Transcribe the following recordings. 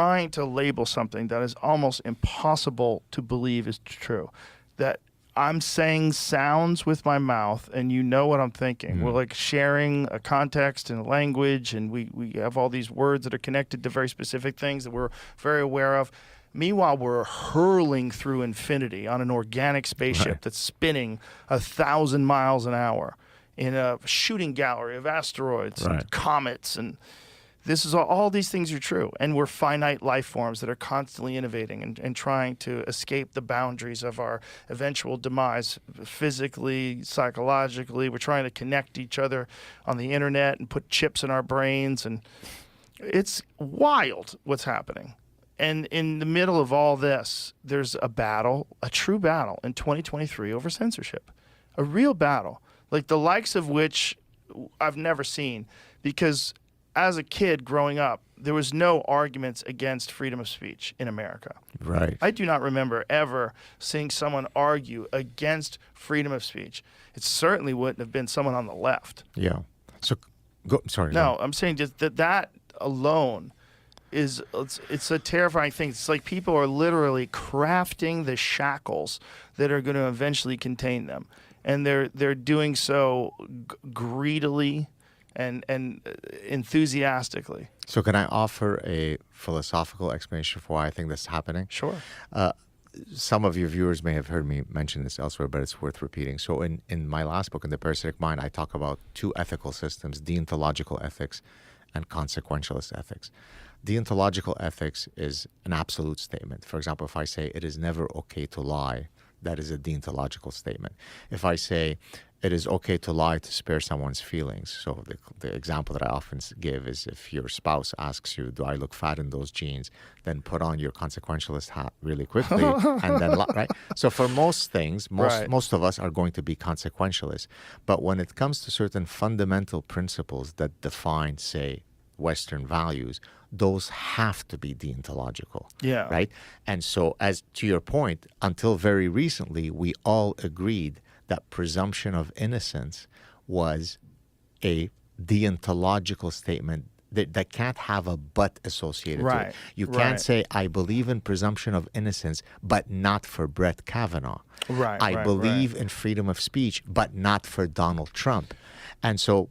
trying to label something that is almost impossible to believe is true. That I'm saying sounds with my mouth and you know what I'm thinking. We're like sharing a context and a language, and we have all these words that are connected to very specific things that we're very aware of. Meanwhile, we're hurling through infinity on an organic spaceship that's spinning 1,000 miles an hour in a shooting gallery of asteroids and comets, and this is all these things are true, and we're finite life forms that are constantly innovating and trying to escape the boundaries of our eventual demise physically, psychologically. We're trying to connect each other on the internet and put chips in our brains, and it's wild what's happening. And in the middle of all this, there's a battle, a true battle in 2023 over censorship, a real battle, like the likes of which I've never seen, because as a kid growing up, there was no arguments against freedom of speech in America. Right. I do not remember ever seeing someone argue against freedom of speech. It certainly wouldn't have been someone on the left. Yeah. So, sorry. No, I'm saying just that alone is, it's a terrifying thing. It's like people are literally crafting the shackles that are going to eventually contain them. And they're doing so greedily and enthusiastically. So can I offer a philosophical explanation for why I think this is happening? Sure. Some of your viewers may have heard me mention this elsewhere, but it's worth repeating. So in my last book, In the Parasitic Mind, I talk about two ethical systems, deontological ethics and consequentialist ethics. Deontological ethics is an absolute statement. For example, if I say it is never okay to lie, that is a deontological statement. If I say it is okay to lie to spare someone's feelings, so the example that I often give is if your spouse asks you, do I look fat in those jeans, then put on your consequentialist hat really quickly and then lie, right? So for most things, most of us are going to be consequentialists. But when it comes to certain fundamental principles that define, say, Western values, those have to be deontological. Yeah. Right? And so, as to your point, until very recently, we all agreed that presumption of innocence was a deontological statement that can't have a but associated to it. You can't say, I believe in presumption of innocence, but not for Brett Kavanaugh. I believe in freedom of speech, but not for Donald Trump. And so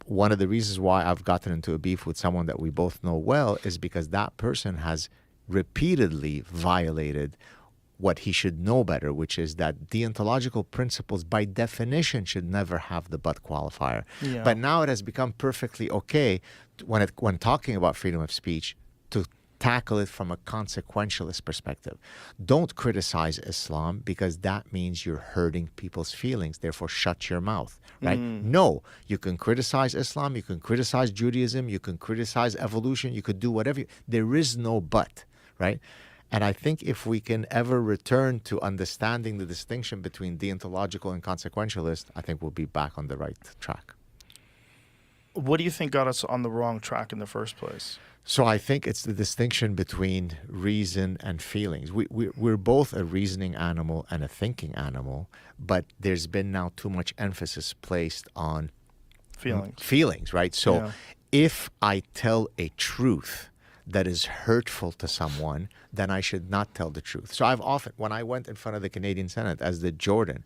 one of the reasons why I've gotten into a beef with someone that we both know well is because that person has repeatedly violated what he should know better, which is that deontological principles by definition should never have the but qualifier. Yeah. But now it has become perfectly okay when talking about freedom of speech to tackle it from a consequentialist perspective. Don't criticize Islam because that means you're hurting people's feelings. Therefore, shut your mouth, right? No, you can criticize Islam, you can criticize Judaism, you can criticize evolution, you could do whatever. There is no but, right? And I think if we can ever return to understanding the distinction between deontological and consequentialist, I think we'll be back on the right track. What do you think got us on the wrong track in the first place? So I think it's the distinction between reason and feelings. We're both a reasoning animal and a thinking animal, but there's been now too much emphasis placed on feelings, right? So if I tell a truth that is hurtful to someone, then I should not tell the truth. So I've often, when I went in front of the Canadian Senate, as did Jordan,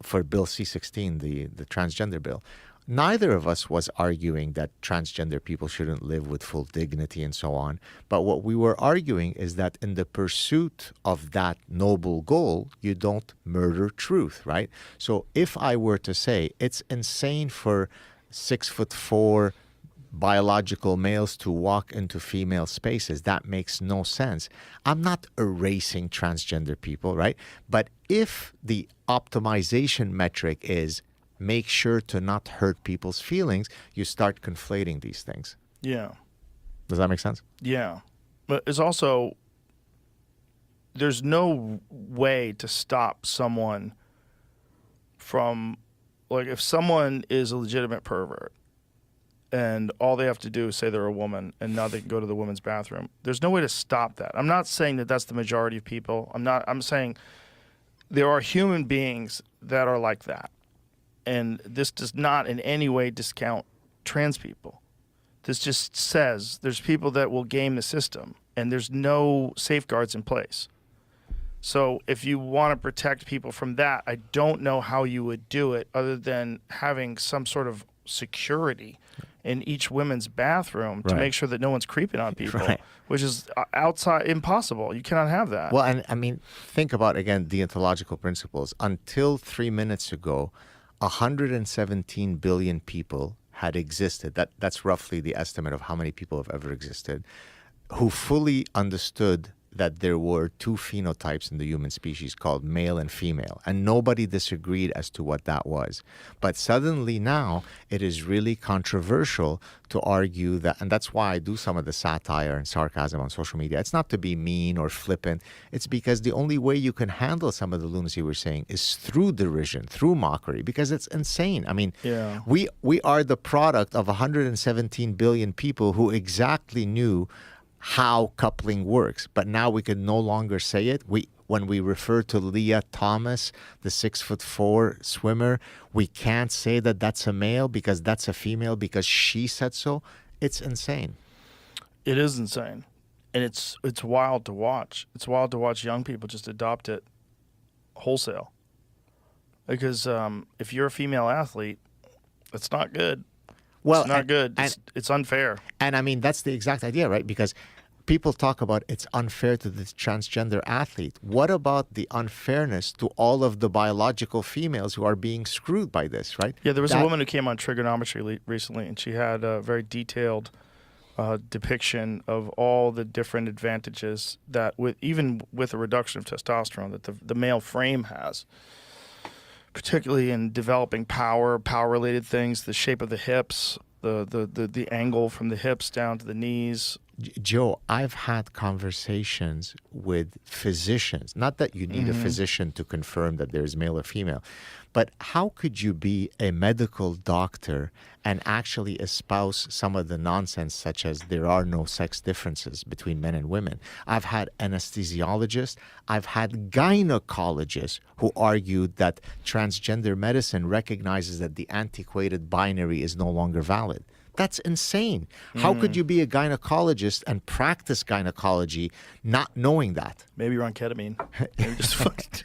for Bill C-16, the transgender bill, neither of us was arguing that transgender people shouldn't live with full dignity and so on. But what we were arguing is that in the pursuit of that noble goal, you don't murder truth, right? So if I were to say it's insane for 6'4" biological males to walk into female spaces, that makes no sense. I'm not erasing transgender people, right? But if the optimization metric is make sure to not hurt people's feelings, you start conflating these things. Yeah. Does that make sense? Yeah. But it's also, there's no way to stop someone from, like, if someone is a legitimate pervert and all they have to do is say they're a woman and now they can go to the women's bathroom, there's no way to stop that. I'm not saying that that's the majority of people. I'm saying there are human beings that are like that. And this does not in any way discount trans people. This just says there's people that will game the system, and there's no safeguards in place. So if you want to protect people from that, I don't know how you would do it other than having some sort of security in each women's bathroom to make sure that no one's creeping on people, which is outside impossible. You cannot have that. Well, and I mean, think about, again, deontological principles. Until 3 minutes ago, 117 billion people had existed. That's roughly the estimate of how many people have ever existed, who fully understood that there were two phenotypes in the human species called male and female, and nobody disagreed as to what that was. But suddenly now it is really controversial to argue that, and that's why I do some of the satire and sarcasm on social media. It's not to be mean or flippant. It's because the only way you can handle some of the lunacy we're saying is through derision, through mockery, because it's insane. I mean, we are the product of 117 billion people who exactly knew how coupling works, but now we can no longer say it. When we refer to Leah Thomas, the 6'4" swimmer, we can't say that that's a male because that's a female because she said so. It's insane. It is insane, and it's wild to watch. It's wild to watch young people just adopt it wholesale. Because if you're a female athlete, it's not good. Well, it's not good. It's unfair. And I mean, that's the exact idea, right? Because people talk about it's unfair to the transgender athlete. What about the unfairness to all of the biological females who are being screwed by this, right? Yeah, there was a woman who came on Trigonometry recently, and she had a very detailed depiction of all the different advantages that, even with a reduction of testosterone, that the male frame has. Particularly in developing power-related things, the shape of the hips, the angle from the hips down to the knees. Joe, I've had conversations with physicians. Not that you need a physician to confirm that there's male or female, but how could you be a medical doctor and actually espouse some of the nonsense such as there are no sex differences between men and women? I've had anesthesiologists, I've had gynecologists who argued that transgender medicine recognizes that the antiquated binary is no longer valid. That's insane. How could you be a gynecologist and practice gynecology not knowing that? Maybe you're on ketamine. Maybe just fucking